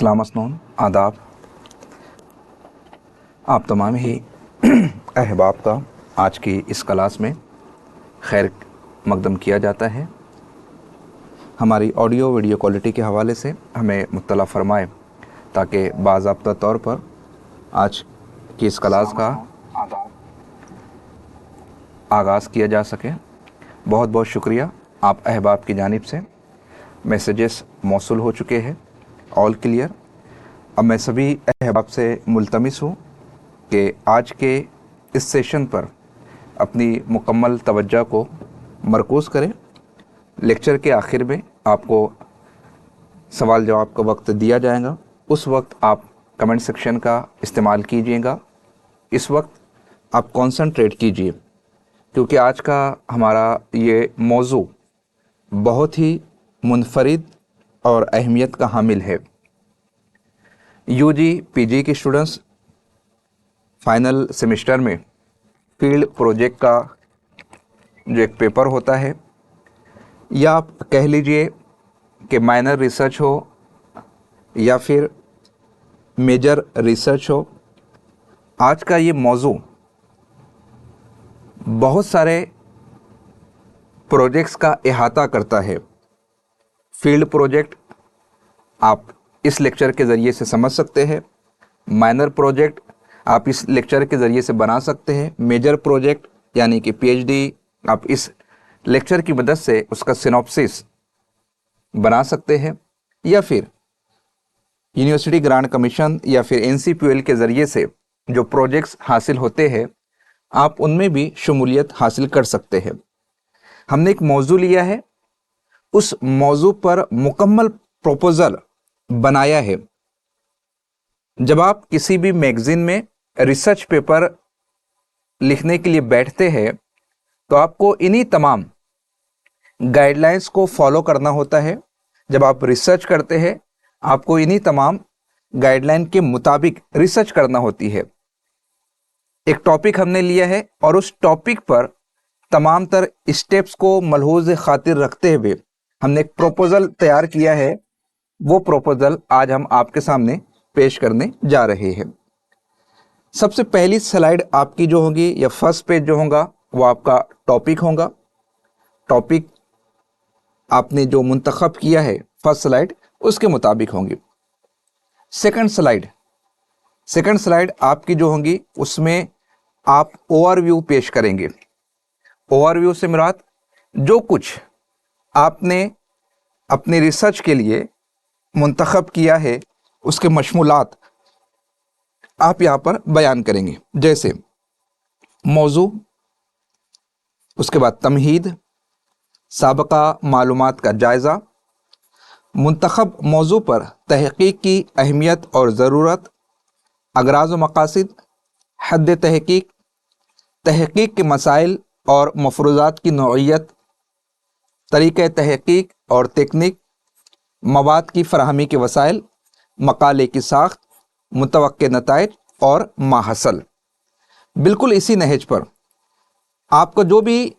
सलाम असनून आदाब। आप तमाम ही अहबाब का आज की इस क्लास में खैर मकदम किया जाता है। हमारी ऑडियो वीडियो क्वालिटी के हवाले से हमें मुत्तला फरमाए ताकि बाज़ाब्ता तौर पर आज की इस क्लास का आगाज़ किया जा सके। बहुत बहुत शुक्रिया। आप अहबाब की जानिब से मैसेजेस मौसूल हो चुके हैं, ऑल क्लियर। अब मैं सभी अहबाब से मुल्तमिस हूँ कि आज के इस सेशन पर अपनी मुकम्मल तवज्जो को मरकूज़ करें। लेक्चर के आखिर में आपको सवाल जवाब का वक्त दिया जाएगा, उस वक्त आप कमेंट सेक्शन का इस्तेमाल कीजिएगा। इस वक्त आप कॉन्सनट्रेट कीजिए क्योंकि आज का हमारा ये मौजू बहुत ही मुनफरिद और अहमियत का हामिल है। यूजी पीजी के स्टूडेंट्स फाइनल सेमेस्टर में फील्ड प्रोजेक्ट का जो एक पेपर होता है, या आप कह लीजिए कि माइनर रिसर्च हो या फिर मेजर रिसर्च हो, आज का ये मौजू बहुत सारे प्रोजेक्ट्स का इहाता करता है। फील्ड प्रोजेक्ट आप इस लेक्चर के ज़रिए से समझ सकते हैं, माइनर प्रोजेक्ट आप इस लेक्चर के ज़रिए से बना सकते हैं, मेजर प्रोजेक्ट यानी कि पीएचडी आप इस लेक्चर की मदद से उसका सिनॉप्सिस बना सकते हैं, या फिर यूनिवर्सिटी ग्रांट कमीशन या फिर एनसीपीएल के ज़रिए से जो प्रोजेक्ट्स हासिल होते हैं आप उनमें भी शमूलियत हासिल कर सकते हैं। हमने एक मौजू लिया है, उस मौजू पर मुकम्मल प्रोपोज़ल बनाया है। जब आप किसी भी मैगज़ीन में रिसर्च पेपर लिखने के लिए बैठते हैं तो आपको इन्हीं तमाम गाइडलाइंस को फॉलो करना होता है। जब आप रिसर्च करते हैं आपको इन्हीं तमाम गाइडलाइन के मुताबिक रिसर्च करना होती है। एक टॉपिक हमने लिया है और उस टॉपिक पर तमाम तर स्टेप्स को मलहूज़ खातिर रखते हुए हमने एक प्रोपोज़ल तैयार किया है। वो प्रोपोज़ल आज हम आपके सामने पेश करने जा रहे हैं। सबसे पहली स्लाइड आपकी जो होगी या फर्स्ट पेज जो होगा वो आपका टॉपिक होगा। टॉपिक आपने जो मुंतखब किया है फर्स्ट स्लाइड उसके मुताबिक होंगी। सेकंड स्लाइड आपकी जो होंगी उसमें आप ओवरव्यू पेश करेंगे। ओवरव्यू से मुराद जो कुछ आपने अपने रिसर्च के लिए मुंतखब किया है उसके मशमूलात आप यहाँ पर बयान करेंगे, जैसे मौजू, उसके बाद तमहीद, साबका मालूमात का जायज़ा, मुंतखब मौजू पर तहकीक की अहमियत और ज़रूरत, अगराज़ व मकासिद, हद तहकीक, तहकीक के मसाइल और मफरूज़ात की नौइयत, तरीक़े तहकीक और तकनीक, मवाद की फ़राहमी के वसाइल, मकाले की साख्त, मुतवक्के नताइज और माहसल। बिल्कुल इसी नहज पर आपका जो भी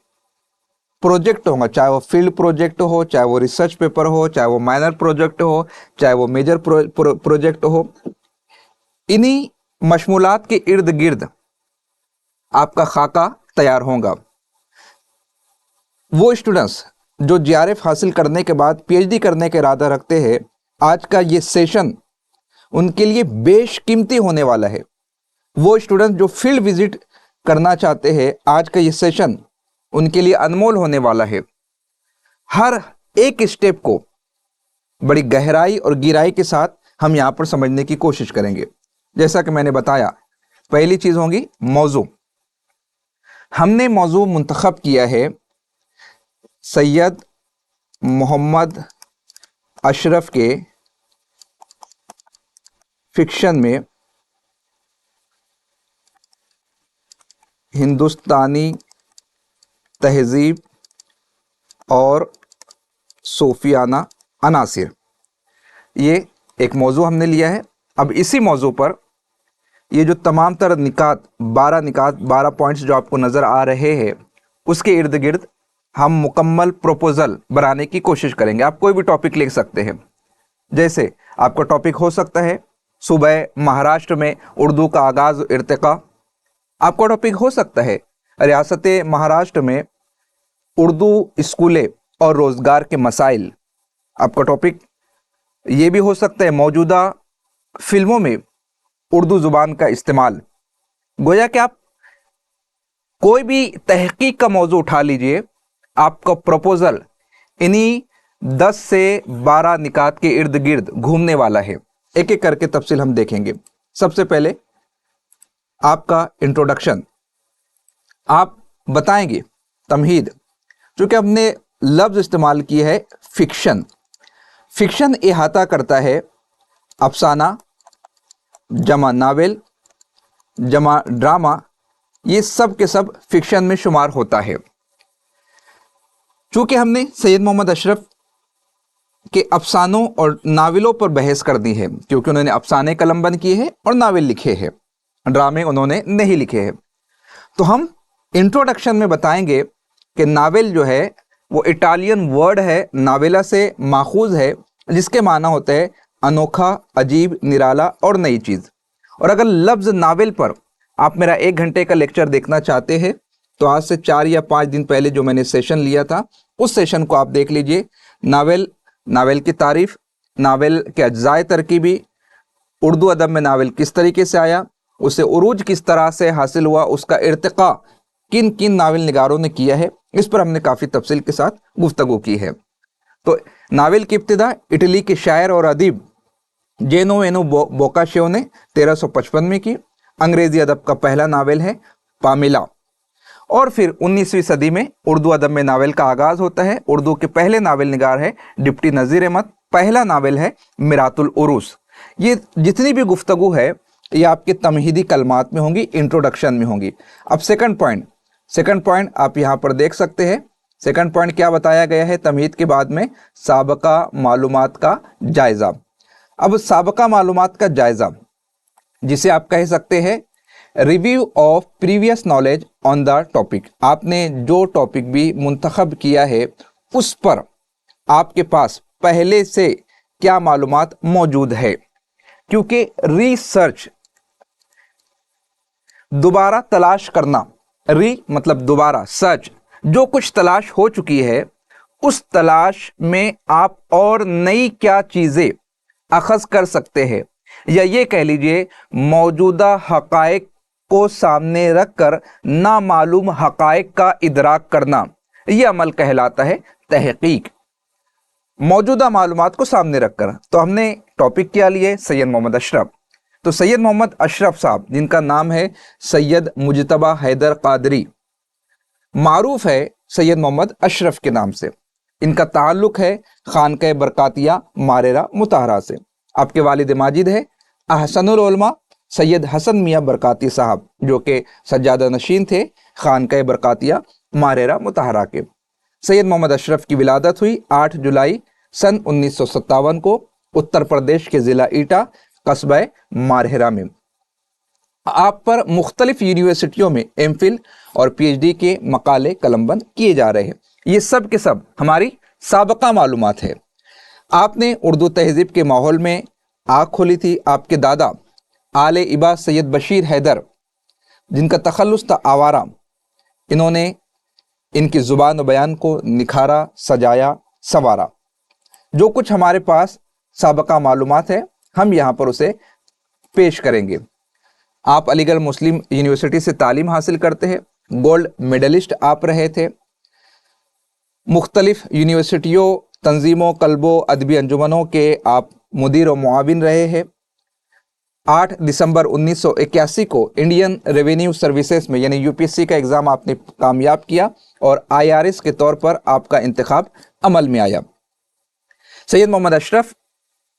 प्रोजेक्ट होगा, चाहे वो फील्ड प्रोजेक्ट हो, चाहे वो रिसर्च पेपर हो, चाहे वो माइनर प्रोजेक्ट हो, चाहे वो मेजर प्रोजेक्ट हो, इन्हीं मशमूलात के इर्द गिर्द आपका खाका तैयार होगा। वो स्टूडेंट्स जो जीआरएफ हासिल करने के बाद पीएचडी करने का इरादा रखते हैं, आज का ये सेशन उनके लिए बेशकीमती होने वाला है। वो स्टूडेंट जो फील्ड विजिट करना चाहते हैं, आज का ये सेशन उनके लिए अनमोल होने वाला है। हर एक स्टेप को बड़ी गहराई और गिराई के साथ हम यहाँ पर समझने की कोशिश करेंगे। जैसा कि मैंने बताया, पहली चीज़ होगी मौजू। हमने मौजू मुंतखब किया है सैयद मोहम्मद अशरफ के फिक्शन में हिंदुस्तानी तहजीब और सूफियाना अनासिर, ये एक मौजू हमने लिया है। अब इसी मौजू पर ये जो तमाम तर निकात 12 पॉइंट्स जो आपको नज़र आ रहे हैं उसके इर्द गिर्द हम मुकम्मल प्रोपोज़ल बनाने की कोशिश करेंगे। आप कोई भी टॉपिक लिख सकते हैं, जैसे आपका टॉपिक हो सकता है सूबे महाराष्ट्र में उर्दू का आगाज़ व इर्तिका। आपका टॉपिक हो सकता है रियासत महाराष्ट्र में उर्दू स्कूलें और रोज़गार के मसाइल। आपका टॉपिक ये भी हो सकता है मौजूदा फिल्मों में उर्दू ज़ुबान का इस्तेमाल। गोया कि आप कोई भी तहकीक का मौजू उठा लीजिए, आपका प्रपोजल इन्हीं 10 से 12 निकात के इर्द गिर्द घूमने वाला है। एक एक करके तफसील हम देखेंगे। सबसे पहले आपका इंट्रोडक्शन, आप बताएंगे तमहीद, चूंकि हमने लफ्ज़ इस्तेमाल किया है फिक्शन। फिक्शन इहाता करता है अफसाना जमा नावल जमा ड्रामा, ये सब के सब फिक्शन में शुमार होता है। चूंकि हमने सैयद मोहम्मद अशरफ के अफसानों और नावलों पर बहस कर दी है, क्योंकि उन्होंने अफसाने कलमबंद किए हैं और नावल लिखे हैं, ड्रामे उन्होंने नहीं लिखे हैं, तो हम इंट्रोडक्शन में बताएंगे कि नावल जो है वो इटालियन वर्ड है, नावेला से माखूज है, जिसके माना होता है अनोखा, अजीब, निराला और नई चीज़। और अगर लफ्ज़ नावल पर आप मेरा 1 घंटे का लेक्चर देखना चाहते हैं तो आज से 4 या 5 दिन पहले जो मैंने सेशन लिया था उस सेशन को आप देख लीजिए। नावल की तारीफ, नावल के अज्जाए तरकीबी, उर्दू अदब में नावल किस तरीके से आया, उसे उरूज किस तरह से हासिल हुआ, उसका इर्तिका किन किन नावल निगारों ने किया है, इस पर हमने काफ़ी तफसील के साथ गुफ्तगू की है। तो नावल की इब्तिदा इटली के शायर और अदीब जेनोवेनो बोकाशियो ने 1355 में की। अंग्रेज़ी अदब का पहला नावल है पामिला। और फिर 19वीं सदी में उर्दू अदब में नावल का आगाज़ होता है। उर्दू के पहले नावल निगार है डिप्टी नज़ीर अहमद, पहला नावल है मिरातुल उरूस। ये जितनी भी गुफ्तगू है ये आपके तमहीदी कलमात में होंगी, इंट्रोडक्शन में होंगी। अब सेकंड पॉइंट आप यहाँ पर देख सकते हैं। सेकंड पॉइंट क्या बताया गया है तमहीद के बाद में, साबका मालूमात का जायज़ा। अब साबका मालूमात का जायज़ा, जिसे आप कह सकते हैं review of previous knowledge on the topic. आपने जो टॉपिक भी मुंतखब किया है उस पर आपके पास पहले से क्या मालूमात मौजूद है, क्योंकि रिसर्च दोबारा तलाश करना, मतलब दोबारा, सर्च जो कुछ तलाश हो चुकी है उस तलाश में आप और नई क्या चीज़ें अखज़ कर सकते हैं, या ये कह लीजिए मौजूदा हक़ाइक़ को सामने रखकर नामालूम हक़ाइक़ का इदराक करना, यह अमल कहलाता है तहक़ीक़। मौजूदा मालूमात को सामने रखकर। तो हमने टॉपिक क्या लिए, सैयद मोहम्मद अशरफ। तो सैयद मोहम्मद अशरफ साहब, जिनका नाम है सैयद मुजतबा हैदर कादरी, मारूफ है सैयद मोहम्मद अशरफ के नाम से। इनका ताल्लुक है खानक़ह बरकातिया मारेरा मुताहरा से। आपके वालिद माजिद है अहसनुल उलमा सैयद हसन मियाँ बरकाती साहब, जो कि सज्जादा नशीन थे खानक़ह बरकातिया मारेरा मुताहरा के। सैयद मोहम्मद अशरफ की विलादत हुई 8 जुलाई सन 1957 को उत्तर प्रदेश के ज़िला ईटा कस्बा मारहेरा में। आप पर मुख्तलिफ यूनिवर्सिटियों में एमफिल और पीएचडी के मकाले कलमबंद किए जा रहे हैं। ये सब के सब हमारी साबका मालूमात है। आपने उर्दू तहज़ीब के माहौल में आँख खोली थी। आपके दादा आले इबा सैयद बशीर हैदर, जिनका तखल्लुस था आवारा, इन्होंने इनकी ज़ुबान व बयान को निखारा, सजाया, संवारा। जो कुछ हमारे पास साबका मालूमात है हम यहाँ पर उसे पेश करेंगे। आप अलीगढ़ मुस्लिम यूनिवर्सिटी से तालीम हासिल करते हैं, गोल्ड मेडलिस्ट आप रहे थे, मुख्तलिफ यूनिवर्सिटियों, तंजीमों, कल्बों, अदबी अंजुमनों के आप मुदीर व मुआविन रहे हैं। 8 दिसंबर 1981 को इंडियन रेवेन्यू सर्विसेज में यानी यूपीएससी का एग्ज़ाम आपने कामयाब किया और आईआरएस के तौर पर आपका इंतखाब अमल में आया। सैयद मोहम्मद अशरफ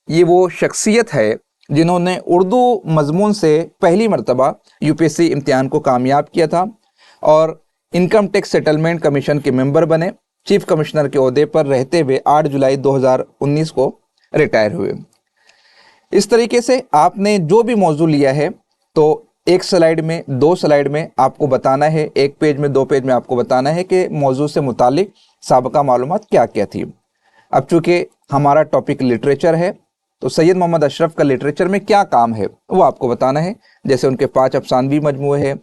ये वो शख्सियत है जिन्होंने उर्दू मजमून से पहली मरतबा यूपीएससी इम्तिहान को कामयाब किया था और इनकम टैक्स सेटलमेंट कमीशन के मेंबर बने। चीफ कमिश्नर के ओहदे पर रहते हुए 8 जुलाई 2019 को रिटायर हुए। इस तरीके से आपने जो भी मौजू लिया है तो एक स्लाइड में, 2 स्लाइड में आपको बताना है, 1 पेज में, 2 पेज में आपको बताना है कि मौजू से मुतालिक साबका मालूमात क्या क्या थी। अब चूँकि हमारा टॉपिक लिटरेचर है तो सैयद मोहम्मद अशरफ का लिटरेचर में क्या काम है वो आपको बताना है। जैसे उनके 5 अफसानवी मजमूए हैं,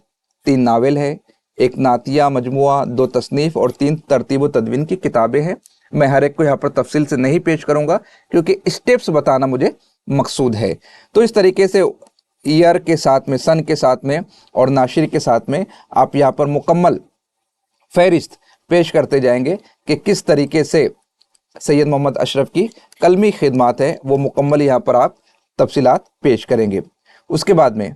3 नावल है, 1 नातिया मजमुआ, 2 तसनीफ़ और 3 तरतीब व तदवीन की किताबें हैं। मैं हर एक को यहाँ पर तफसील से नहीं पेश करूँगा क्योंकि स्टेप्स बताना मुझे मकसूद है। तो इस तरीके से ईयर के साथ में, सन के साथ में और नाशिर के साथ में आप यहाँ पर मुकम्मल फहरिस्त पेश करते जाएंगे कि किस तरीके से सैयद मोहम्मद अशरफ की कलमी खिदमात है वो मुकम्मल यहाँ पर आप तफसीलात पेश करेंगे। उसके बाद में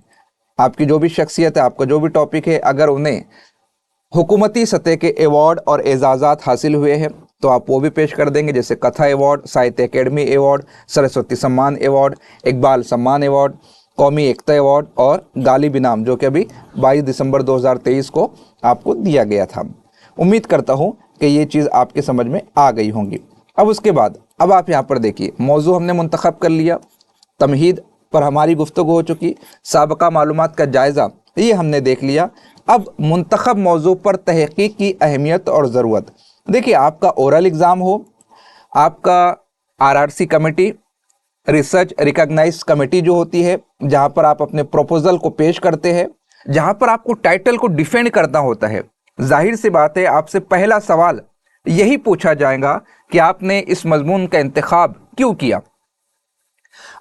आपकी जो भी शख्सियत है, आपका जो भी टॉपिक है, अगर उन्हें हुकूमती सतह के एवॉर्ड और एजाज़ात हासिल हुए हैं तो आप वो भी पेश कर देंगे। जैसे कथा अवार्ड, साहित्य अकेडमी अवार्ड, सरस्वती सम्मान अवार्ड, इकबाल सम्मान अवार्ड, कौमी एकता अवार्ड और गालिब इनाम, जो कि अभी 22 दिसंबर 2023 को आपको दिया गया था। उम्मीद करता हूँ कि ये चीज़ आपके समझ में आ गई होंगी। अब उसके बाद अब आप यहाँ पर देखिए, मौजू हमने मुंतखब कर लिया, तमहीद पर हमारी गुफ्तगू हो चुकी, साबका मालूमात का जायज़ा ये हमने देख लिया। अब मुंतखब मौजू पर तहक़ीक़ की अहमियत और ज़रूरत। देखिए, आपका ओरल एग्ज़ाम हो, आपका RRC committee, research recognize committee जो होती है, जहाँ पर आप अपने प्रपोजल को पेश करते हैं, जहाँ पर आपको टाइटल को डिफेंड करना होता है, जाहिर सी बात है आपसे पहला सवाल यही पूछा जाएगा कि आपने इस मजमून का इंतखाब क्यों किया।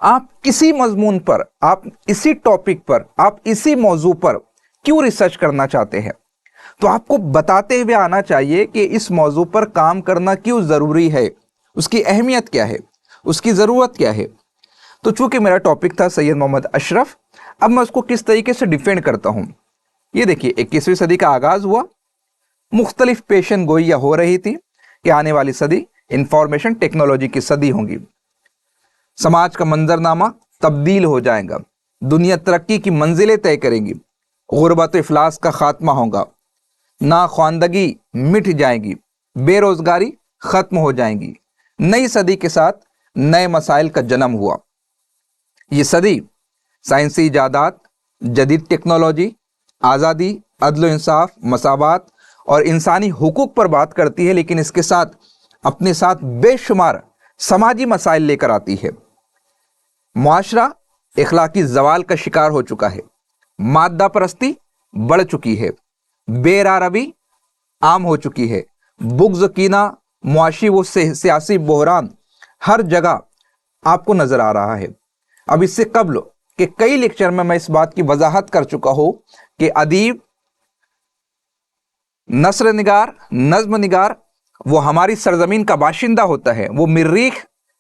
आप किसी मजमून पर, आप इसी टॉपिक पर, आप इसी मौजू पर क्यों रिसर्च करना चाहते हैं, तो आपको बताते हुए आना चाहिए कि इस मौजू पर काम करना क्यों ज़रूरी है, उसकी अहमियत क्या है, उसकी ज़रूरत क्या है। तो चूंकि मेरा टॉपिक था सैयद मोहम्मद अशरफ, अब मैं उसको किस तरीके से डिफेंड करता हूँ। ये देखिए, 21वीं सदी का आगाज़ हुआ, मुख्तलिफ पेशन गोइयाँ हो रही थी कि आने वाली सदी इंफॉर्मेशन टेक्नोलॉजी की सदी होगी, समाज का मंजरनामा तब्दील हो जाएगा, दुनिया तरक्की की मंजिलें तय करेगी, गुर्बत इफलास का खात्मा होगा, नाख्वानदगी मिट जाएगी, बेरोजगारी खत्म हो जाएगी। नई सदी के साथ नए मसाइल का जन्म हुआ। ये सदी साइंसी इजादात, जदीद टेक्नोलॉजी, आज़ादी, अदल इंसाफ, मसावात और इंसानी हुकूक पर बात करती है, लेकिन इसके साथ अपने साथ बेशुमार समाजी मसाइल लेकर आती है। मुआशरा इखलाकी जवाल का शिकार हो चुका है, मादा परस्ती बढ़ चुकी है, बेरारवी आम हो चुकी है, बुग़्ज़, कीना, मुआशी व सियासी बहरान हर जगह आपको नज़र आ रहा है। अब इससे कबल के कई लेक्चर में मैं इस बात की वजाहत कर चुका हूँ कि अदीब, नस्र निगार, नज्म निगार वो हमारी सरजमीन का बाशिंदा होता है, वो मरीख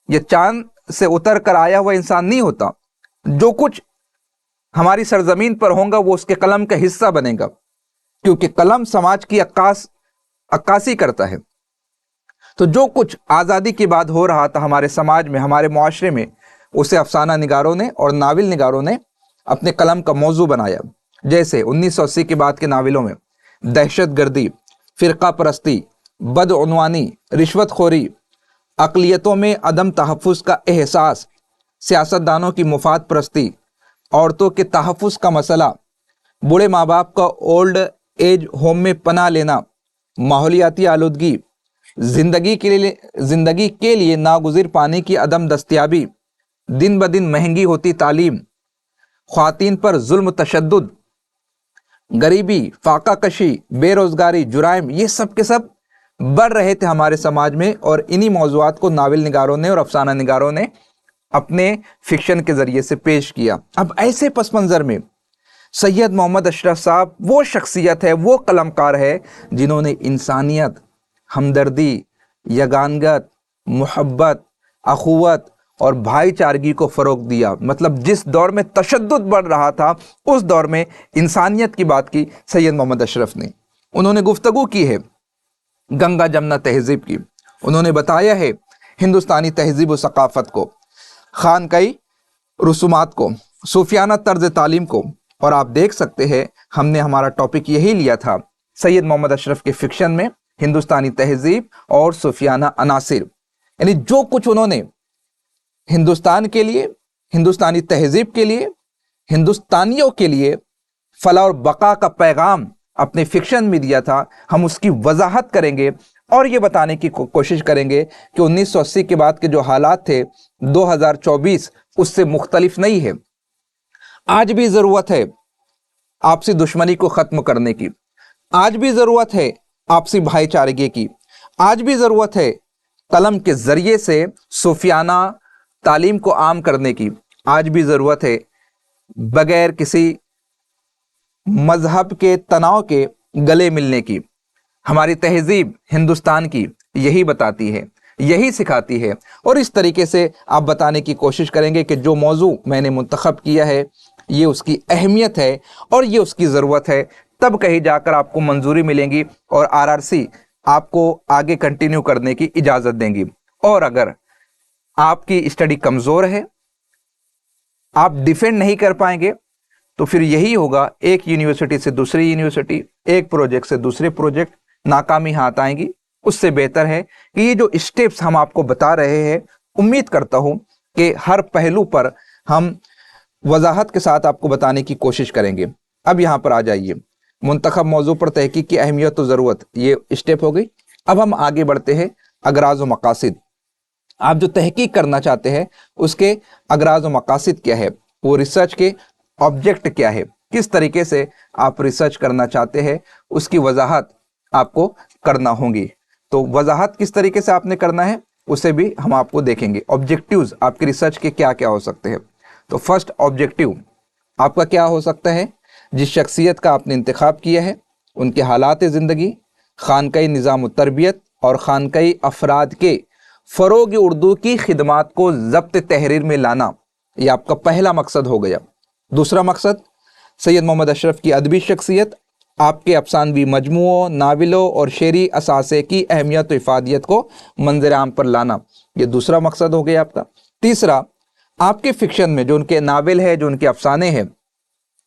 या चांद से उतर कर आया हुआ इंसान नहीं होता। जो कुछ हमारी सरजमीन पर होगा वो उसके कलम का हिस्सा बनेगा, क्योंकि कलम समाज की अक्कासी करता है। तो जो कुछ आज़ादी के बाद हो रहा था हमारे समाज में, हमारे मुआशरे में, उसे अफसाना निगारों ने और नावल निगारों ने अपने कलम का मौजू बनाया। जैसे 1980 के बाद के नावलों में दहशत गर्दी, फ़िरका परस्ती, बदउनवानी, रिश्वतखोरी, अक़लियतों में अदम तहफ़्फ़ुज़ का एहसास, सियासतदानों की मुफाद परस्ती, औरतों के तहफ़्फ़ुज़ का मसला, बूढ़े माँ बाप का ओल्ड एज होम में पनाह लेना, माहौलियाती आलूदगी, ज़िंदगी के लिए नागुज़िर पानी की अदम दस्तयाबी, दिन ब दिन महंगी होती तालीम, ख्वातीन पर जुल्म तशद्दुद, गरीबी, फाका कशी, बेरोज़गारी, जुराइम, ये सब के सब बढ़ रहे थे हमारे समाज में। और इन्हीं मौज़ूआत को नावल निगारों ने और अफसाना निगारों ने अपने फिक्शन के ज़रिए से पेश किया। अब ऐसे पस मंज़र में सैयद मोहम्मद अशरफ साहब वो शख्सियत है, वो कलमकार है जिन्होंने इंसानियत, हमदर्दी, यगानगत, मोहब्बत, अखुवत और भाईचारगी को फ़रोग़ दिया। मतलब जिस दौर में तशद्दुद बढ़ रहा था उस दौर में इंसानियत की बात की सैयद मोहम्मद अशरफ ने। उन्होंने गुफ्तगू की है गंगा जमुना तहज़ीब की, उन्होंने बताया है हिंदुस्तानी तहज़ीब व सकाफ़त को, खानकाई रसूमात को, सूफियाना तर्ज तालीम को। और आप देख सकते हैं हमने हमारा टॉपिक यही लिया था सैयद मोहम्मद अशरफ के फिक्शन में, हिंदुस्तानी तहज़ीब और सूफियाना अनासिर, यानी जो कुछ उन्होंने हिंदुस्तान के लिए, हिंदुस्तानी तहज़ीब के लिए, हिंदुस्तानियों के लिए फलाह और बका का पैगाम अपने फिक्शन में दिया था, हम उसकी वजाहत करेंगे और ये बताने की कोशिश करेंगे कि 1980 के बाद के जो हालात थे 2024 उससे मुख्तलिफ नहीं है। आज भी ज़रूरत है आपसी दुश्मनी को ख़त्म करने की, आज भी ज़रूरत है आपसी भाईचारे की, आज भी ज़रूरत है कलम के ज़रिए से सूफियाना तालीम को आम करने की, आज भी ज़रूरत है बगैर किसी मजहब के तनाव के गले मिलने की। हमारी तहजीब हिंदुस्तान की यही बताती है, यही सिखाती है। और इस तरीके से आप बताने की कोशिश करेंगे कि जो मौजू मैंने मुंतखब किया है ये उसकी अहमियत है और ये उसकी ज़रूरत है, तब कहीं जाकर आपको मंजूरी मिलेंगी और आरआरसी आपको आगे कंटिन्यू करने की इजाज़त देंगी। और अगर आपकी स्टडी कमज़ोर है, आप डिफेंड नहीं कर पाएंगे, तो फिर यही होगा, एक यूनिवर्सिटी से दूसरी यूनिवर्सिटी, एक प्रोजेक्ट से दूसरे प्रोजेक्ट, नाकामी हाथ आएंगी। उससे बेहतर है कि ये जो स्टेप्स हम आपको बता रहे हैं, उम्मीद करता हूं कि हर पहलू पर हम वजाहत के साथ आपको बताने की कोशिश करेंगे। अब यहाँ पर आ जाइए, मुंतखब मौजू पर तहकीक की अहमियत और ज़रूरत, ये स्टेप हो गई। अब हम आगे बढ़ते हैं, अगराज व मकासिद। आप जो तहकीक करना चाहते हैं उसके अगराज व मकासिद क्या है, वो रिसर्च के ऑब्जेक्ट क्या है, किस तरीके से आप रिसर्च करना चाहते हैं, उसकी वजाहत आपको करना होगी। तो वजाहत किस तरीके से आपने करना है उसे भी हम आपको देखेंगे। ऑब्जेक्टिव्स आपके रिसर्च के क्या क्या हो सकते हैं। तो फर्स्ट ऑब्जेक्टिव आपका क्या हो सकता है, जिस शख्सियत का आपने इंतखाब किया है उनके हालात ज़िंदगी, खानकाई निज़ाम तरबियत और खानकाई अफराद के फ़रोग़ उर्दू की खिदमात को ज़ब्त तहरीर में लाना, ये आपका पहला मकसद हो गया। दूसरा मकसद, सैयद मोहम्मद अशरफ की अदबी शख्सियत, आपके अफसानवी मजमुओं, नावलों और शेरी असासे की अहमियत व इफादियत को मंजर आम पर लाना, ये दूसरा मकसद हो गया आपका। तीसरा, आपके फिक्शन में जो उनके नावल है, जो उनके अफसाने हैं,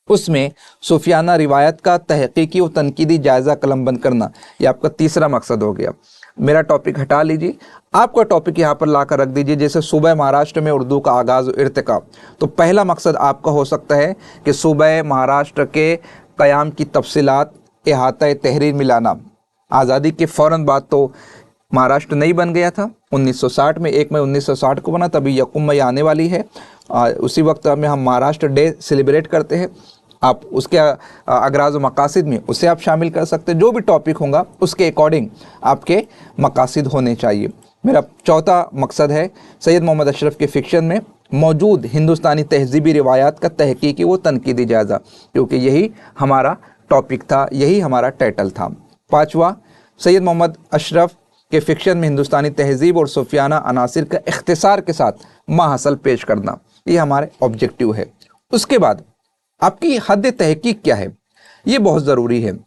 उसमें सूफियाना रिवायत का तहकीकी व तनकीदी जायज़ा कलमबंद करना, ये आपका तीसरा मकसद हो गया। मेरा टॉपिक हटा लीजिए, आपका टॉपिक यहाँ पर लाकर रख दीजिए। जैसे सूबे महाराष्ट्र में उर्दू का आगाज़ इर्तिका, तो पहला मकसद आपका हो सकता है कि सूबे महाराष्ट्र के क़याम की तफसीलात इहाता तहरीर मिलाना। आज़ादी के फ़ौरन बाद तो महाराष्ट्र नहीं बन गया था, 1960 में, 1 मई 1960 को बना, तभी यकुम मई आने वाली है। उसी वक्त में हम महाराष्ट्र डे सेलिब्रेट करते हैं। आप उसके अगराज व मकासिद में उसे आप शामिल कर सकते हैं। जो भी टॉपिक होगा उसके अकॉर्डिंग आपके मकासिद होने चाहिए। मेरा चौथा मकसद है सैयद मोहम्मद अशरफ के फ़िक्शन में मौजूद हिंदुस्तानी तहजीबी रिवायात का तहकीकी व तनकीदी जायज़ा, क्योंकि यही हमारा टॉपिक था, यही हमारा टाइटल था। पाँचवा, सैयद मोहम्मद अशरफ के फ़िक्शन में हिंदुस्तानी तहजीब और सूफियाना अनासिर का इख्तिसार के साथ माहसल पेश करना, ये हमारे ऑब्जेक्टिव है। उसके बाद आपकी हद तहकीक क्या है, ये बहुत ज़रूरी है।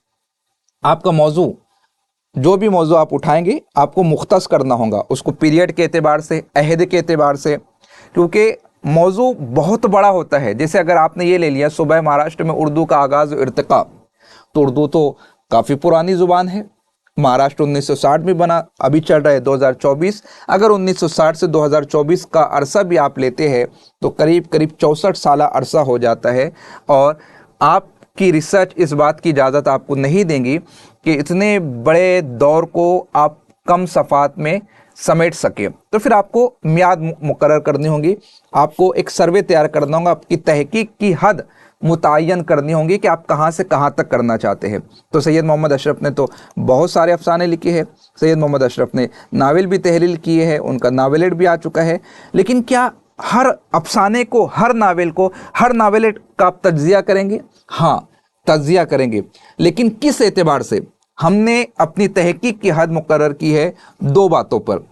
आपका मौजू, जो भी मौजू आप उठाएंगे आपको मुख्तस करना होगा, उसको पीरियड के एतबार से, अहद के एतबार से, क्योंकि मौजू बहुत बड़ा होता है। जैसे अगर आपने ये ले लिया सूबे महाराष्ट्र में उर्दू का आगाज़ इर्तिका, तो उर्दू तो काफ़ी पुरानी ज़ुबान है। महाराष्ट्र 1960 में बना, अभी चल रहा है 2024। अगर 1960 से 2024 का अरसा भी आप लेते हैं तो करीब करीब 64 साल अरसा हो जाता है। और आपकी रिसर्च इस बात की इजाज़त आपको नहीं देंगी कि इतने बड़े दौर को आप कम सफ़ात में समेट सके। तो फिर आपको मियाद मुकर्रर करनी होगी, आपको एक सर्वे तैयार करना होगा, आपकी तहकीक की हद मुतय्यन करनी होंगी कि आप कहाँ से कहाँ तक करना चाहते हैं। तो सैयद मोहम्मद अशरफ ने तो बहुत सारे अफसाने लिखे हैं, सैयद मोहम्मद अशरफ ने नावल भी तहरीर किए हैं, उनका नावलेट भी आ चुका है। लेकिन क्या हर अफसाने को, हर नावल को, हर नावलेट का आप तज्जिया करेंगे? हाँ, तज्जिया करेंगे, लेकिन किस एतबार से? हमने अपनी तहकीक की हद मुकर्रर की है दो बातों पर,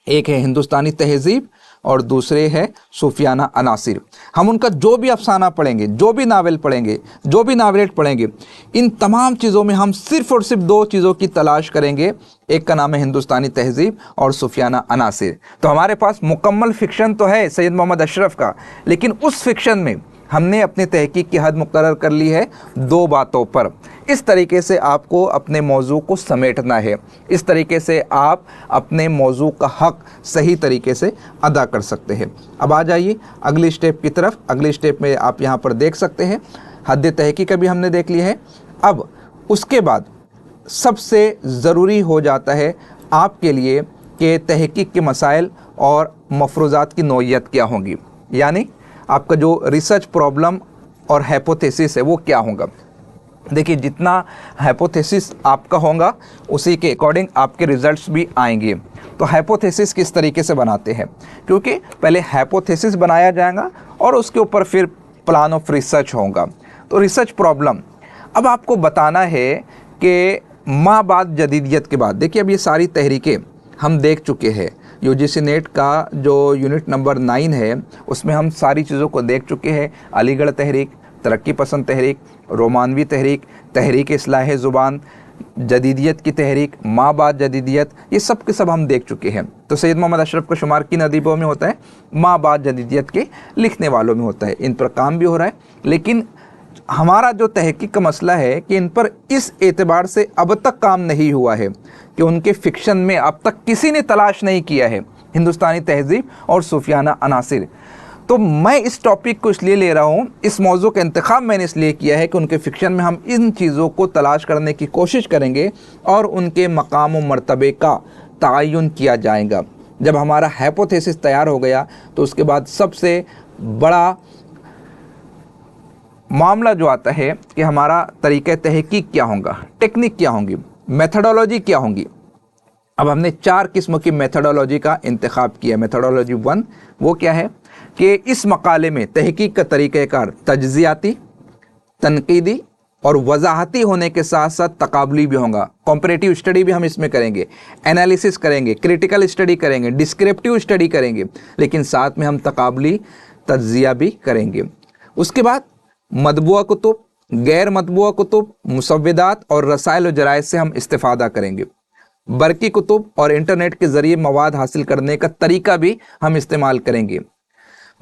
एक है हिंदुस्तानी तहजीब और दूसरे है सूफियाना अनासिर। हम उनका जो भी अफसाना पढ़ेंगे, जो भी नावल पढ़ेंगे, जो भी नावलेट पढ़ेंगे, इन तमाम चीज़ों में हम सिर्फ़ और सिर्फ दो चीज़ों की तलाश करेंगे, एक का नाम है हिंदुस्तानी तहजीब और सूफियाना अनासिर। तो हमारे पास मुकम्मल फ़िक्शन तो है सैयद मोहम्मद अशरफ का, लेकिन उस फ़िक्शन में हमने अपनी तहकीक की हद मुकर्रर कर ली है दो बातों पर। इस तरीके से आपको अपने मौजू को समेटना है, इस तरीके से आप अपने मौजू का हक़ सही तरीके से अदा कर सकते हैं। अब आ जाइए अगली स्टेप की तरफ। अगली स्टेप में आप यहाँ पर देख सकते हैं हद तहकीक भी हमने देख ली है। अब उसके बाद सबसे ज़रूरी हो जाता है आपके लिए कि तहकीक के मसाइल और मफरूज़ात की नौइयत क्या होंगी, यानी आपका जो रिसर्च प्रॉब्लम और हाइपोथेसिस है वो क्या होगा। देखिए, जितना हाइपोथेसिस आपका होगा उसी के अकॉर्डिंग आपके रिजल्ट्स भी आएंगे। तो हाइपोथेसिस किस तरीके से बनाते हैं, क्योंकि पहले हाइपोथेसिस बनाया जाएगा और उसके ऊपर फिर प्लान ऑफ रिसर्च होगा। तो रिसर्च प्रॉब्लम, अब आपको बताना है कि माँ बाद जदीदियत के बाद, देखिए अब ये सारी तहरीकें हम देख चुके हैं। यूजीसी नेट का जो यूनिट नंबर 9 है उसमें हम सारी चीज़ों को देख चुके हैं। अलीगढ़ तहरीक, तरक्की पसंद तहरीक, रोमानवी तहरीक, तहरीक इस्लाह ज़ुबान, जदीदियत की तहरीक, माँ बाद जदीदियत, ये सब के सब हम देख चुके हैं। तो सैयद मोहम्मद अशरफ का शुमार किन अदीबों में होता है? माँ बाद जदीदियत के लिखने वालों में होता है। इन पर काम भी हो रहा है, लेकिन हमारा जो तहकीक का मसला है कि इन पर इस एतबार से अब तक काम नहीं हुआ है कि उनके फ़िक्शन में अब तक किसी ने तलाश नहीं किया है हिंदुस्तानी तहज़ीब और सूफियाना अनासिर। तो मैं इस टॉपिक को इसलिए ले रहा हूँ, इस मौजू का इंतखाब मैंने इसलिए किया है कि उनके फ़िक्शन में हम इन चीज़ों को तलाश करने की कोशिश करेंगे और उनके मकाम व मर्तबे का तयन किया जाएगा। जब हमारा हाइपोथेसिस तैयार हो गया तो उसके बाद सबसे बड़ा मामला जो आता है कि हमारा तरीक़ा तहकीक क्या होगा, टेक्निक क्या होंगी, मेथडोलॉजी क्या होंगी। अब हमने 4 किस्मों की मेथडोलॉजी का इंतखाब किया। मेथडोलॉजी 1 वो क्या है कि इस मकाले में तहकीक का तरीक़ाकार तज्ज़ियाती, तनकीदी और वजाहती होने के साथ साथ तकाबली भी होगा। कॉम्परेटिव स्टडी भी हम इसमें करेंगे, एनालिसिस करेंगे, क्रिटिकल स्टडी करेंगे, डिस्क्रिप्टिव स्टडी करेंगे, लेकिन साथ में हम तकाबली तज्ज़िया भी करेंगे। उसके बाद मतबूआ कुतुब, गैर मतबूआ कुतुब, मुसव्विदात और रसाइल व जराइद से हम इस्तिफ़ादा करेंगे। बरकी कुतुब और इंटरनेट के ज़रिए मवाद हासिल करने का तरीका भी हम इस्तेमाल करेंगे।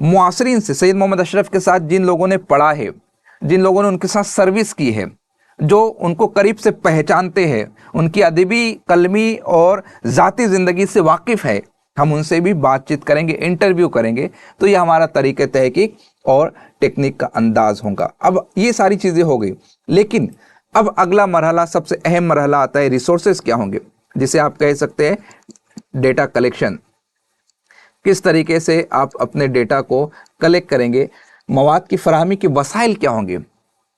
मुआसरीन से, सैयद मोहम्मद अशरफ के साथ जिन लोगों ने पढ़ा है, जिन लोगों ने उनके साथ सर्विस की है, जो उनको करीब से पहचानते हैं, उनकी अदबी, कलमी और ज़ाती ज़िंदगी से वाकिफ़ है, हम उनसे भी बातचीत करेंगे, इंटरव्यू करेंगे। तो ये हमारा तरीक़े तहकीक और टेक्निक का अंदाज़ होगा। अब ये सारी चीज़ें हो गई, लेकिन अब अगला मरहला, सबसे अहम मरहला आता है रिसोर्सेज क्या होंगे, जिसे आप कह सकते हैं डेटा कलेक्शन। किस तरीके से आप अपने डेटा को कलेक्ट करेंगे, मवाद की फराहमी के वसाइल क्या होंगे।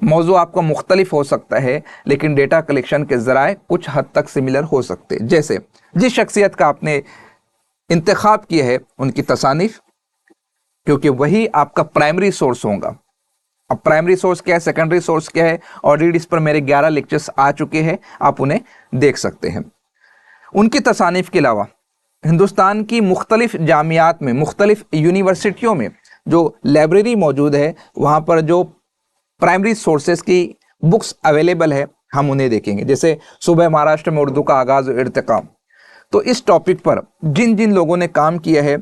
मौजू आपका मुख्तलिफ हो सकता है, लेकिन डेटा कलेक्शन के ज़राए कुछ हद तक सिमिलर हो सकते हैं। जैसे जिस शख्सियत का आपने इंतखाब किया है उनकी तसानीफ, क्योंकि वही आपका प्राइमरी सोर्स होगा। अब प्राइमरी सोर्स क्या है, सेकेंडरी सोर्स क्या है, ऑलरेडी इस पर मेरे 11 लेक्चर्स आ चुके हैं, आप उन्हें देख सकते हैं। उनकी तसानीफ के अलावा हिंदुस्तान की मुख्तलिफ जामियात में, मुख्तलिफ यूनिवर्सिटियों में जो लाइब्रेरी मौजूद है, वहाँ पर जो प्राइमरी सोर्सेज की बुक्स अवेलेबल है, हम उन्हें देखेंगे। जैसे सुबह महाराष्ट्र में उर्दू का आगाज़ और इर्तिकाम, तो इस टॉपिक पर जिन जिन लोगों ने काम किया है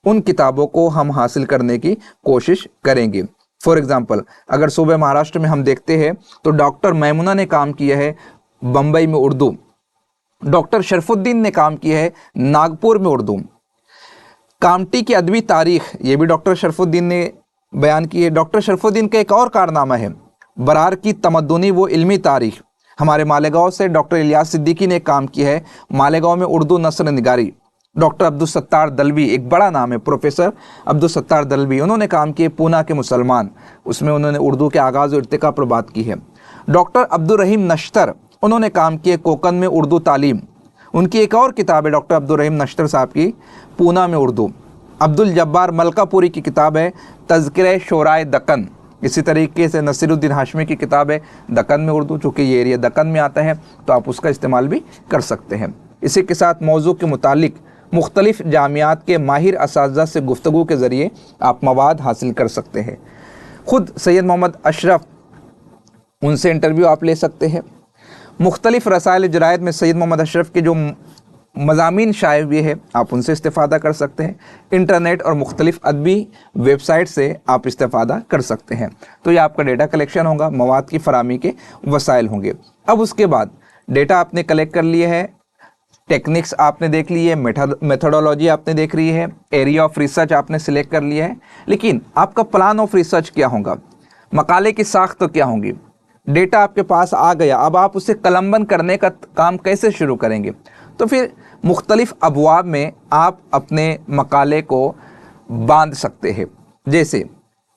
उन किताबों को हम हासिल करने की कोशिश करेंगे। फॉर एग्ज़ाम्पल, अगर सुबह महाराष्ट्र में हम देखते हैं तो डॉक्टर मैमुना ने काम किया है बम्बई में उर्दू, डॉक्टर शरफुद्दीन ने काम किया है नागपुर में उर्दू। कामटी की अदबी तारीख, ये भी डॉक्टर शरफुद्दीन ने बयान की है। डॉक्टर शरफुद्दीन का एक और कारनामा है बरार की तमद्दुनी व इल्मी तारीख। हमारे मालेगांव से डॉक्टर इलियास सिद्दीकी ने काम किया है मालेगांव में उर्दू नस्र निगारी। डॉक्टर अब्दुल सत्तार दलवी, एक बड़ा नाम है, प्रोफेसर अब्दुल सत्तार दलवी, उन्होंने काम किए पूना के मुसलमान, उसमें उन्होंने उर्दू के आगाज़ और इर्तिका पर बात की है। डॉक्टर अब्दुल रहीम नश्तर, उन्होंने काम किए कोकन में उर्दू तालीम। उनकी एक और किताब है डॉक्टर अब्दुल रहीम नश्तर साहब की, पूना में उर्दू। अब्दुल जब्बार मलकापुरी की किताब है तज़किरे शोराए दक्कन। इसी तरीके से नसीरुद्दीन हाशमी की किताब है दक्कन में उर्दू, चूँकि ये एरिया दक्कन में आता है तो आप उसका इस्तेमाल भी कर सकते हैं। इसी के साथ मौजू के मुतालिक मुख्तलिफ जामियात के माहिर असातिज़ा से गुफ्तगू के ज़रिए आप मवाद हासिल कर सकते हैं। ख़ुद सैयद मोहम्मद अशरफ, उनसे इंटरव्यू आप ले सकते हैं। मुख्तलिफ रसाइल जरायद में सैयद मोहम्मद अशरफ के जो मज़ामीन शाये हुए हैं आप उनसे इस्तिफ़ादा कर सकते हैं। इंटरनेट और मुख्तलिफ अदबी वेबसाइट से आप इस्तिफ़ादा कर सकते हैं। तो ये आपका डेटा कलेक्शन होगा, मवाद की फराहमी के वसाइल होंगे। अब उसके बाद डेटा आपने कलेक्ट कर लिए है, टेक्निक्स आपने देख ली है, मेथडोलॉजी आपने देख रही है, एरिया ऑफ रिसर्च आपने सिलेक्ट कर लिया है, लेकिन आपका प्लान ऑफ रिसर्च क्या होगा, मकाले की साख्त तो क्या होंगी, डेटा आपके पास आ गया, अब आप उसे कलमबंद करने का काम कैसे शुरू करेंगे? तो फिर मुख्तलिफ अबवाब में आप अपने मकाले को बांध सकते हैं। जैसे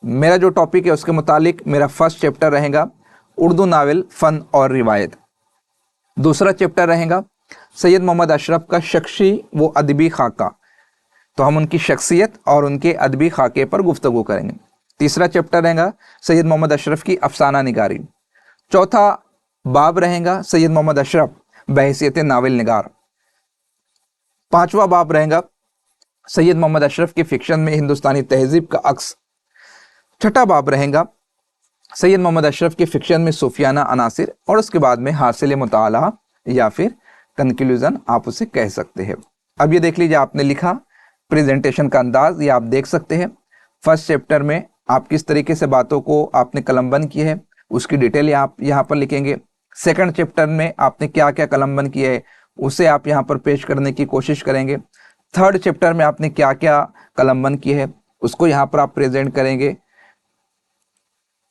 मेरा जो टॉपिक है उसके मुतालिक मेरा फर्स्ट चैप्टर रहेगा उर्दू नावल फ़न और रिवायत। दूसरा चैप्टर रहेगा सैयद मोहम्मद अशरफ का शख्सी व अदबी खाका, तो हम उनकी शख्सियत और उनके अदबी खाके पर गुफ्तगू करेंगे। तीसरा चैप्टर रहेगा सैयद मोहम्मद अशरफ की अफसाना निगारी। चौथा बाब रहेगा सैयद मोहम्मद अशरफ बहैसियत नावल निगार। पांचवा बाब रहेगा सैयद मोहम्मद अशरफ की फ़िक्शन में हिंदुस्तानी तहजीब का अक्स। छठा बाब रहेगा सैयद मोहम्मद अशरफ की फ़िक्शन में सूफियाना अनासिर, और उसके बाद में हासिल मुताला या फिर कंक्लूजन आप उसे कह सकते हैं। अब ये देख लीजिए, आपने लिखा प्रेजेंटेशन का अंदाज, ये आप देख सकते हैं। फर्स्ट चैप्टर में आप किस तरीके से बातों को आपने कलमबंद की है उसकी डिटेल आप यहाँ पर लिखेंगे। सेकंड चैप्टर में आपने क्या क्या कलमबंद किया है उसे आप यहाँ पर पेश करने की कोशिश करेंगे। थर्ड चैप्टर में आपने क्या क्या कलमबंद किया है उसको यहाँ पर आप प्रेजेंट करेंगे।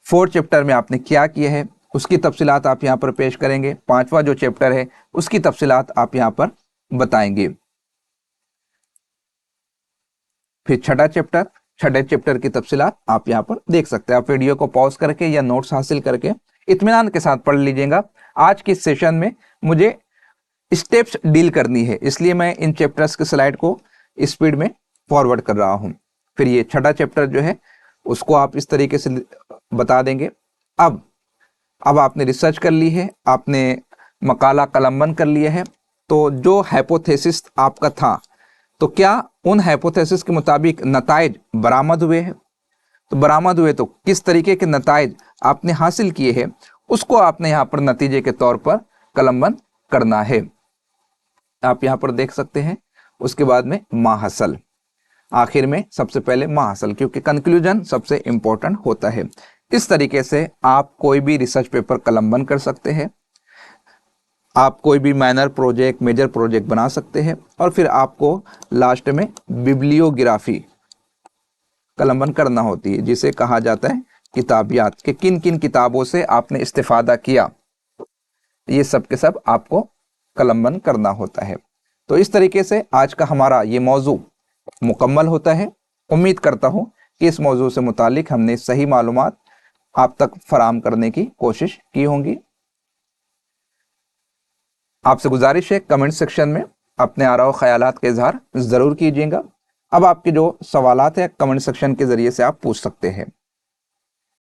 फोर्थ चैप्टर में आपने क्या किया है उसकी तफसीलात आप यहाँ पर पेश करेंगे। पांचवा जो चैप्टर है उसकी तफसीलात आप यहाँ पर बताएंगे। फिर छठे चैप्टर की तफसीलात आप यहाँ पर देख सकते हैं। आप वीडियो को पॉज करके या नोट्स हासिल करके इत्मीनान के साथ पढ़ लीजिएगा। आज के सेशन में मुझे स्टेप्स डील करनी है, इसलिए मैं इन चैप्टर्स के स्लाइड को स्पीड में फॉरवर्ड कर रहा हूँ। फिर ये छठा चैप्टर जो है उसको आप इस तरीके से बता देंगे। अब आपने रिसर्च कर ली है, आपने मकाला कलमबंद कर लिया है, तो जो हाइपोथेसिस आपका था, तो क्या उन हाइपोथेसिस के मुताबिक नताइज बरामद हुए हैं? तो बरामद हुए तो किस तरीके के नताइज आपने हासिल किए हैं उसको आपने यहाँ पर नतीजे के तौर पर कलमबंद करना है। आप यहाँ पर देख सकते हैं। उसके बाद में माहसल, आखिर में सबसे पहले माहसल, क्योंकि कंक्लूजन सबसे इंपॉर्टेंट होता है। इस तरीके से आप कोई भी रिसर्च पेपर कलमबंद कर सकते हैं, आप कोई भी माइनर प्रोजेक्ट मेजर प्रोजेक्ट बना सकते हैं, और फिर आपको लास्ट में बिब्लियोग्राफी कलमबंद करना होती है, जिसे कहा जाता है किताबियात, कि किन किन किताबों से आपने इस्तेफादा किया, ये सब के सब आपको कलमबंद करना होता है। तो इस तरीके से आज का हमारा ये मौजू मुकम्मल होता है। उम्मीद करता हूँ कि इस मौजू से मुतालिक हमने सही मालूमात आप तक फराहम करने की कोशिश की होंगी। आपसे गुजारिश है कमेंट सेक्शन में अपने आराओ ख्यालात का इजहार ज़रूर कीजिएगा। अब आपके जो सवालात हैं कमेंट सेक्शन के ज़रिए से आप पूछ सकते हैं।